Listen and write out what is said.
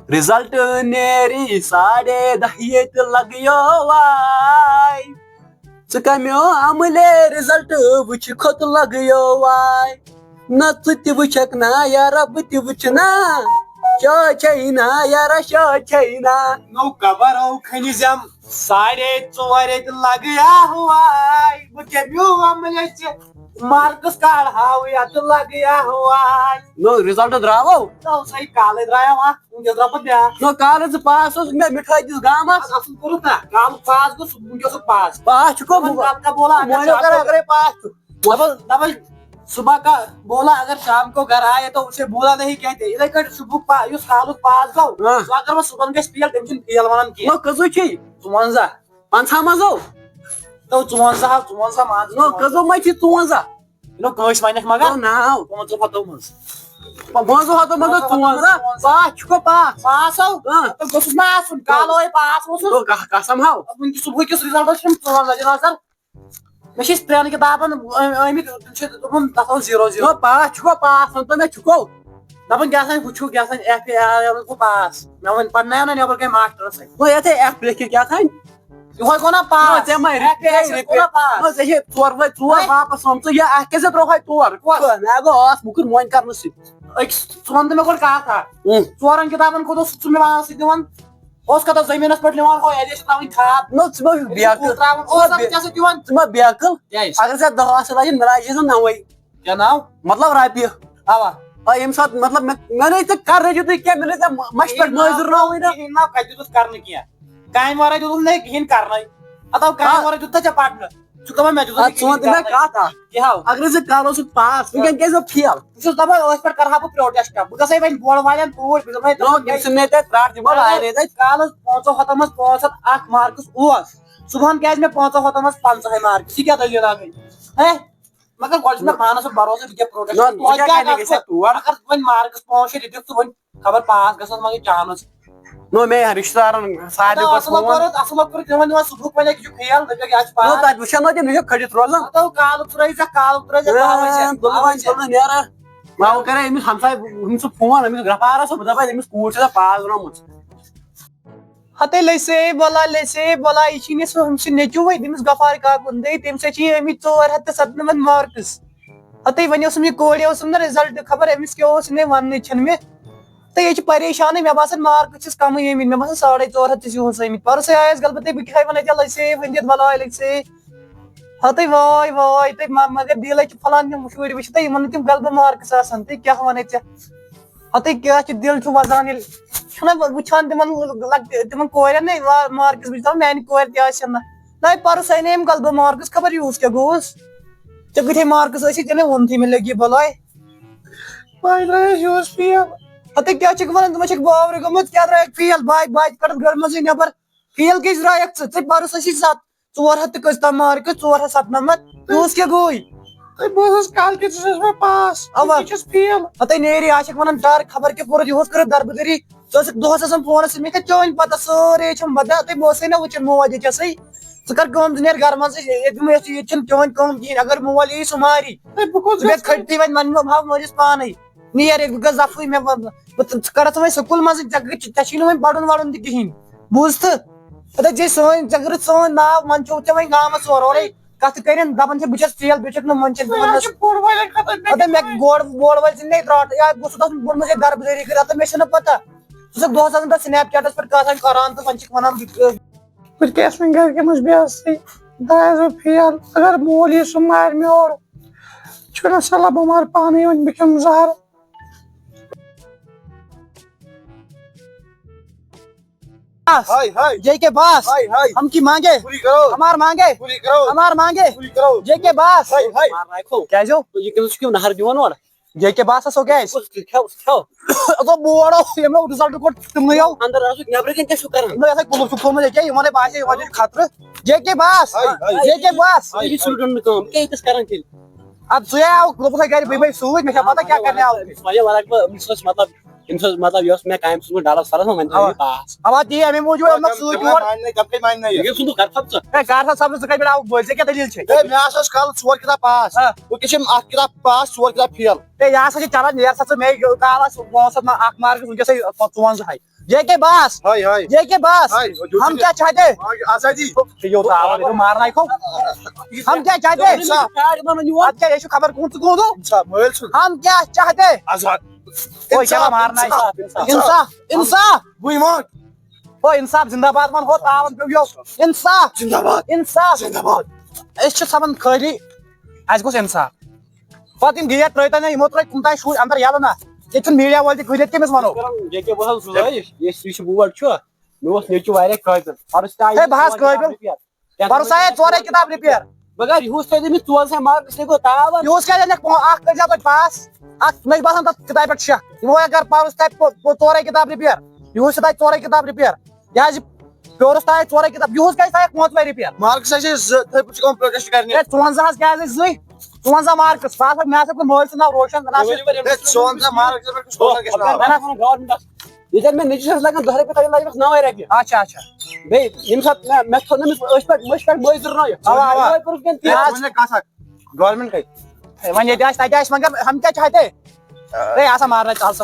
result نیری 10:30 لگیو واے ژٕ عملے رزلٹ وچھ کھوت لگیو واے نہ ژٕ تہِ وچھکھ نا یارا بہٕ تہِ وچھ نا شاہ چھے نا یارا شاہ چھے نا نو خبرو کھنزم 4:30 لگیا ہوائے وہ کمیو عملے مارکس کاڑ ہاو یت لگیا ہوائے نو رزلٹ دراو نو صحیح کالے درایا وا ونکس درا پت بیا نو کالے ژٕ پاس اوس مےٚ مٹھٲے دِژ گامس اصل کوٚرُتھ نا کال پاس گوٚو ونکس پاس پاس چھُکو کا بولا اگرے پاس چھُ دبل صبح کا بولا اگر شام کو گھر آئے تو اسے بولا نہیں کہتے ادھر کٹ صبح اس کالو پاس گو سو اگر وہ صبح گژھِ فیل تم چھن فیل ونان کی نو کٔژو چھِ 54 50 منٛزو تو 54 مان نو کٔژو منٛز چھِ 54 نو کٲنٛسہِ ونکھ مگر ناو 55 منٛز 55 منٛز 54 پاس چھُکو پاس پاس ہو تو گوٚژھُس نا آسُن کالو پاس اوسُس قسم ہاو ونکہِ صبح کِس رِزلٹس چھُم 54 نظر مےٚ چھِ ترٛٮ۪ن کِتابن آمٕتۍ تِم چھِ دوٚپُن تتھ اوس 0 نو پاس چھُکو پاس ونتو مےٚ چھُکو دپان کیٛاہ سا ہُہ چھُ کیٛاہ سا ایف اے آر گوٚو پاس مےٚ وۄنۍ پرنایو نا نیبر کٔنۍ ماسٹرس سۭتۍ نو یتھے ایف لیکھِتھ کیٛاہ تھانۍ یہوے گوٚو نا پاس ژےٚ ما ژےٚ ژےٚ چھے ژور واپس آمژٕ یا اتھ کیٛاہ ژےٚ تروہے ژور مےٚ گوٚو ٲس بُکٕر موٚنۍ کرنہٕ سۭتۍ أکِس ژٕ وَن تہٕ مےٚ گۄڈٕ کتھ اکھ 4 کِتابن کوٚت اوس ژٕ مےٚ ونان سُہ دِوان اوس کتھ زٔمیٖنس پٮ۪ٹھ نِوان ہُہ ایٚجے چھِ تراوٕنۍ کھاد نو ژٕ ما بیکٕل تراوان اوس ژےٚ سۭتۍ دِوان ژٕ ما بیکٕل کیٛازِ اگر ژےٚ 10 آسہٕ لجہِ مےٚ لجہِ 9 کیٛاہ ناو مطلب رۄپیہِ اوا ییٚمہِ ساتہٕ مطلب مےٚ نٔے ژےٚ کرنہٕ دیُتُے کینٛہہ مےٚ نٔے ژےٚ مشہِ پٮ۪ٹھ مٲنزرناوٕے نا کِہیٖنۍ ناو کتہِ دیُتُتھ کرنہٕ کینٛہہ کامہِ ورٲے دیُتُتھ نہٕ کِہیٖنۍ کرنَے اتو کامہِ ورٲے دیُت ژےٚ پرنہٕ ژٕ دپان مےٚ دیُتُتھ ژٕ وَن تہٕ مےٚ کتھ اکھ کیٛاہ ہاو اگرے ژٕ کالہٕ اوسُکھ پاس وٕنکٮ۪ن کیازِ گوٚو فیل بہٕ چھُس دپان ٲسۍ پٮ۪ٹھ کرہا بہٕ پروٹیسٹ بہٕ گژھے وۄنۍ بورڈ والٮ۪ن توٗرۍ بہٕ تٔمۍ ژھٕن تتہِ ترٛٹھ دِمو لارے تتہِ کالس 500 منٛز 501 مارکس اوس صبحن کیٛازِ مےٚ 500 منٛز 50 مارکس یہِ کیٛاہ دٔلیٖلا گٔے ہے مگر گۄڈٕ چھُ مےٚ پانس پٮ۪ٹھ بروسہٕ بہٕ کیٛاہ پروٹیسٹ اگر وۄنۍ مارکس 5-6 دِتِکھ ژٕ وۄنۍ خبر پاس گژھنس مگر چانس نو مےٚ رشتہٕ دارن سارنٕے کوٚر فون اصل کوٚرُتھ تِمن دِوان صبحُک وۄنۍ یہِ چھُ فیل دٔپِکھ یہِ چھُ نو پاس تتہِ وٕچھن نہ تِم یہِ چھُ کھٔٹِتھ روزان کالُک ترٲیزٮ۪کھ تُلہٕ نیرا وۄنۍ کرے أمِس ہمساے أمِس فون أمِس گرٛپارس بہٕ دپے أمِس کوٗر چھِ ژےٚ پاس درٛامٕژ ہتے لیسے بولا یہ چھ سُہ أمِس چھُ نیٚچوٗوٕے تٔمِس غفار کاکُن دے تٔمِس چھِ آمٕتۍ 497 مارکس ہتے وۄنۍ اوسُم یہِ کورِ اوسُم نا رِزلٹ خبر أمِس کیٛاہ اوس یہِ وننٕے چھنہٕ مےٚ تہٕ یہِ چھِ پریشانٕے مےٚ باسان مارکس چھِس کمٕے آمٕتۍ مےٚ باسان 450 چھِ یِہُس آمٕتۍ پرسے آیس غلبتٕے بہٕ کیٛاہ ونے ژےٚ لٔسے ؤنۍ دِتھ بلاے لٔسے ہتے واے تہٕ مگر دِلے چھِ پھلان تِم شُرۍ وٕچھ تہٕ یِمن نہٕ تِم غلبہٕ مارکس آسان تہٕ کیٛاہ ونے ژےٚ ہتے کیٛاہ چھُ دِل چھُ وزان ییٚلہِ چھُنہ وٕچھان تِمن کورٮ۪ن نَے مارکس بہٕ چھُس دپان میانہِ کورِ تہِ آسن نہ پرُس انے أمۍ غلبہٕ مارکس خبر یِہُس کیٛاہ گوٚوُس ژےٚ کۭتیاہ مارکس ٲسی ژےٚ نَے ووٚنتھٕے مےٚ لٔگۍ یہِ بلاے وۄنۍ درٛایس یِہُس فیل ہتے کیٛاہ چھِکھ ونان ژٕ ما چھکھ باورٕے گوٚمُت کیٛاہ درٛایکھ فیل باتہِ کٔڑٕتھ گرٕ منٛزٕے نٮ۪بر فیل کیٛازِ درٛایکھ ژٕ پرُس ٲسی 400 تہٕ کٔژتام مارکس 497 یِہُس کیٛاہ گوٚے بہٕ اوسُس کالکہِ ژٕ چھُس مےٚ پاس اوا چھُس فیل ہتے نیرِ آسکھ ونان ڈر خبر کیٛاہ کوٚرُتھ یِہُس کٔرٕتھ دربٕدٔری ژٕ ٲسکھ دۄہس آسان فونس سۭتۍ مےٚ کیٛاہ چٲنۍ پتہ سٲرے چھم بدل ہتے بہٕ اوسے نہ وٕچھان موج ییٚتہِ ٲسٕے ژٕ کر کٲم ژٕ نیر گرٕ منٛزٕے ییٚتہِ چھنہٕ چٲنۍ کٲم کِہینۍ اگر مول یی سُہ ماری ژٕ بیٚہہ کھٔٹتھٕے وۄنۍ وۄنۍ ہاو مٲلِس پانے نیر بہٕ گژھٕ دفہٕے مےٚ ژٕ کڑتھ وۄنۍ سکوٗل منٛزٕے ژےٚ چھُے نہٕ وۄنۍ پرُن وڑُن تہِ کِہینۍ بوٗزتھٕ ہتے ژےٚ سٲنۍ ژےٚ کٔرٕتھ سٲنۍ ناو وۄنۍ چھُو ژےٚ وۄنۍ گامس اورے کتھ کٔرِنۍ دپان چھِ بہٕ چھس فیل بیٚیہِ چھُکھ نہٕ مۄنٛچان ہتے مےٚ بورڈ وٲلۍ ژھٕنۍ ترٛاٹ یا گوٚژھ آسُن بوٚڑ منٛز دربٕدٔری کٔرِتھ ہتے مےٚ چھنہٕ پتہ ژٕ چھُکھ دۄہس آسان تتھ سنیپ چیٹس پٮ۪ٹھ کتھ کران تہٕ وۄنۍ چھِکھ ونان بہٕ کیٛاہ وۄنۍ گرِکٮ۪ن ہٕنٛز بے عزتی درٛایس بہٕ فیل اگر مول یی سُہ مارِ مےٚ اورٕ چھُنہ صلح بہٕ مارٕ پانے وۄنۍ بہٕ کھٮ۪مہٕ زہر جے کے باس ہم کی مانگے ہمار مانگے ہمار مانگے جے کے باس کیٛازِ یہِ کٔمِس چھُ نہر دِوان اورٕ جے کے باس ہسا کیٛازِ بورڈ ییٚمیو رِزلٹ کوٚر تِمنٕے اندر آسُکھ نیبرٕ کِنۍ کیٛاہ چھُو کران یتھے کُلُف چھُکھ تھوٚومُت ییٚکیٛاہ یِمن باسے یِمن چھُ خطرٕ جے کے باس جے کے باس یہِ چھُ سٹوٗڈنٛٹ کٲم کیٛاہ ییٚتِس کران تیٚلہِ ادٕ ژٕ آوُکھ دوٚپُتھ گرِ بہٕ سۭتۍ مےٚ چھا پتہ کیٛاہ کرنہِ آو واریاہ ورق أمِس ٲس مطلب أمس مطلب يوس مےٚ کامہِ سوٗزمُت ڈلس سرس منٛز وۄنۍ تھٲیِو پاس اوا تی امی موٗجوٗب أنمَکھ سۭتۍ یور یہِ سُنٛد کر تھپ ژٕ ہے کار صاحب ژٕ کتہِ پٮ۪ٹھ آوُکھ بٲژ ژےٚ کیٛاہ دٔلیٖل چھے مےٚ ہسا ٲس کالہٕ 4 کِتاب پاس وٕنکٮ۪س چھِ اکھ کِتاب پاس 4 کِتاب فیل ہے یہِ ہسا چھِ چلان نیرٕ سا ژٕ مے کالس 5 مارکس وٕنکٮ۪سٕے 54 یہ کے باس ہاے ہاے یہ کے باس ہم کیا چاہتے آزادی مارنا ہم کیا چاہتے اچھا یہ خبر کون مٲلۍ سُنٛد ہم کیا چاہتے آزاد مارنا انصاف انصاف بٕے مان ہو انصاف زندہ باد من ہو تعاون پیو انصاف زندہ باد انصاف زندہ باد اس چھِ سبن خٲلی اَسہِ گوٚژھ انصاف پتہٕ یِم گیٹ ترٲیتن یِمو ترٲے کُنہِ تانۍ شُرۍ اندر یلہٕ نا ییٚتہِ چھُنہٕ میٖڈیا وٲلۍ تہِ کھٔلِتھ کٔمِس وَنو جے کے بہٕ یُس یہِ بور چھُ مےٚ اوس نیٚچوٗ واریاہ قٲبِل پرُس تہِ ہے بہٕ حظ قٲبِل پرُس آیے 4 کِتاب رِپیر مگر یِہُس تھٲے أمِس 4 مارکس یہِ گوٚو تاوان یِہُس کیٛازِ أنِکھ اکھ کٔرۍزیو تُہۍ پاس اکھ مےٚ چھُ باسان تتھ کِتابہِ پٮ۪ٹھ شک یِمو اگر پرُس تھایہِ 4 کِتاب رِپیر یِہُس تہِ تھایہِ 4 کِتاب رِپیر یا پیورس تھایہِ 4 کِتاب یِہُس کیٛازِ تھایکھ 5 رِپیر مارکس آسہِ 2 تھٔے پٲٹھۍ چھُ کٲم پروٹیسٹ کرنہِ ہے 54 حظ کیٛازِ ٲسۍ زٕے 54 مارکس بہٕ ہسا مےٚ ہسا کوٚر مٲلۍ سُنٛد ناو روشن ہے 54 مارکس پٮ۪ٹھ کُس کوتاہ گژھِ ناو گورمنٹس ییٚتٮ۪ن مےٚ نیٚچوِس ٲسۍ لگان 10 رۄپیہِ تَتٮ۪ن لگہِ أمِس 9 رۄپیہِ اچھا اچھا بیٚیہِ ییٚمہِ ساتہٕ مےٚ تھوٚو أمِس أچھ پٮ۪ٹھ مٔچھ پٮ۪ٹھ مٔجۍ زٕرنٲیِتھ اوا کتھ اکھ گورمنٹ کتہِ وۄنۍ ییٚتہِ آسہِ تتہِ آسہِ مگر ہم کیا چاہتے ہے آسان مارنا چل سا